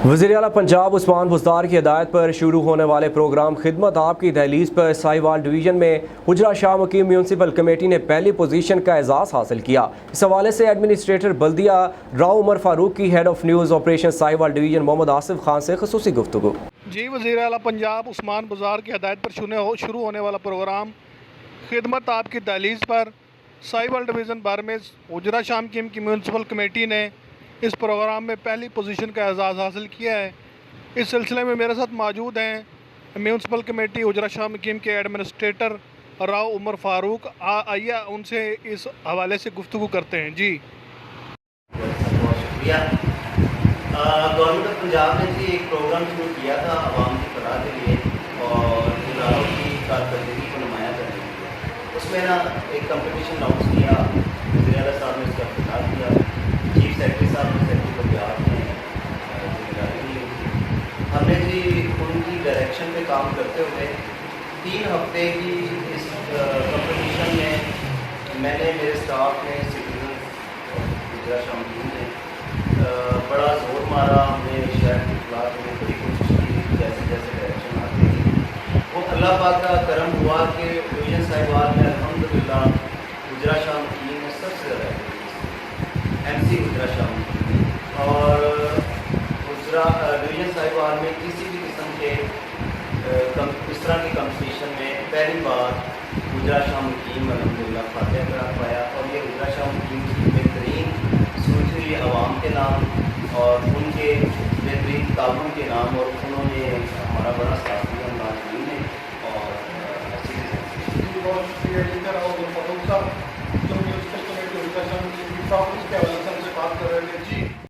وزیر اعلیٰ پنجاب عثمان بزدار کی ہدایت پر شروع ہونے والے پروگرام خدمت آپ کی دہلیز پر ساہیوال ڈویژن میں حجرہ شاہ مقیم میونسپل کمیٹی نے پہلی پوزیشن کا اعزاز حاصل کیا۔ اس حوالے سے ایڈمنسٹریٹر بلدیہ راؤ عمر فاروق کی head of news operation Sahiwal division Muhammad Asif Khan سے خصوصی گفتگو۔ جی، وزیر اعلیٰ پنجاب عثمان بزدار کی ہدایت پر شروع ہونے والا پروگرام خدمت آپ کی دہلیز پر ساہیوال ڈویژن بھر میں حجرہ شاہ مقیم کی میونسپل کمیٹی نے اس پروگرام میں پہلی پوزیشن کا اعزاز حاصل کیا ہے۔ اس سلسلے میں میرے ساتھ موجود ہیں میونسپل کمیٹی حجرہ شاہ مقیم کے ایڈمنسٹریٹر راؤ عمر فاروق۔ آئیے ان سے اس حوالے سے گفتگو کرتے ہیں۔ جی بہت شکریہ۔ گورنمنٹ آف پنجاب نے ایک پروگرام شروع کیا تھا عوام کی فلاح کے لیے اور اداروں کی کارکردگی کو نمایاں کرنے کے لیے۔ اس میں ایک کمپٹیشن لاؤنچ کیا، وزیر اعلیٰ صاحب نے اس کا افتتاح کیا، چیف سیکرٹری صاحب نے سیکرٹری کو بیان میں ذمہ داری لی۔ ہم نے ان کی ڈائریکشن پہ کام کرتے ہوئے 3 ہفتے کی اس کمپٹیشن میں میں نے، میرے اسٹاف نے، سٹیزن حجرہ شاہ مقیم نے بڑا زور مارا۔ ہم نے شہر کی فلاح کے لیے بڑی کوشش کی، جیسے جیسے ڈائریکشن آتی تھی وہ اللہ پاک کا کرم ہوا کہ ڈویژن ساہیوال میں الحمدللہ حجرہ شاہ مقیم نے سب سے زیادہ MC حجرہ شاہ مقیم، اور ڈویژن ساہیوال میں کسی بھی قسم کے اس طرح کی کمپٹیشن میں پہلی بار حجرہ شاہ مقیم الحمدللہ فاتح قرار پایا، اور یہ حجرہ شاہ مقیم کی بہترین سوچ ہوئی عوام کے نام اور ان کے بہترین تعاون کے نام، اور انہوں نے ہمارا بڑا ساتھ دیا۔